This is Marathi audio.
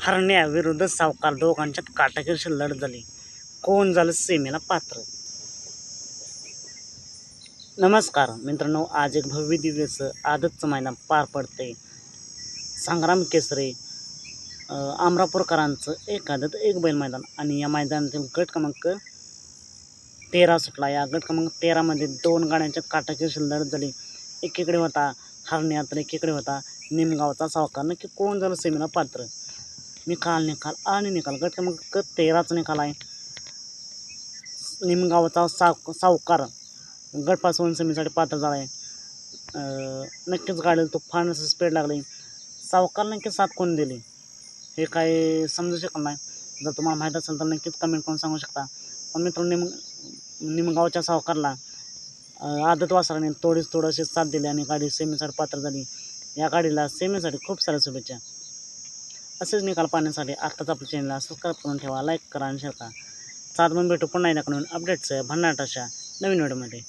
हरण्या विरुद्ध सावकार दोघांच्यात काटाकीर लढत झाली. कोण झालं सेमीला पात्र? नमस्कार मित्रांनो, आज एक भव्य दिव्यचं आदतचं मैदान पार पडते. संग्राम केसरी अमरापूरकरांचं एक आदत एक बैल मैदान आणि या मैदानातील गट क्रमांक 13 सुटला. या गट क्रमांक 13मध्ये 2 गाड्यांच्यात काटाकीर लढत झाली. एकीकडे होता हरण्या तर एकीकडे होता निमगावचा सावकार. नक्की कोण झालं सेमीला पात्र? निकाल आणि निकाल. गट क्रमांक 13चा निकाल आहे. निमगावचा सावकार गटपासून सेमीसाठी पात्र झाला आहे. नक्कीच गाडीला तुफान असं स्पीड लागली. सावकार नक्कीच साथ कोण दिली हे काही समजू शकत नाही. जर तुम्हाला माहीत असेल तर नक्कीच कमेंट करून सांगू शकता. पण मित्रांनो, निमगावच्या सावकारला आदत वासराने थोडीशी साथ दिली आणि गाडी सेमीसाठी पात्र झाली. या गाडीला सेमीसाठी खूप साऱ्या शुभेच्छा. असेच निकाल पाहण्यासाठी आत्ताच आपल्या चॅनलला सबस्क्राईब करून ठेवा, लाईक करा आणि शेअर करा. सात भेटू पुन्हा एकदा अपडेट्स भन्नाट अशा नवीन व्हिडिओमध्ये.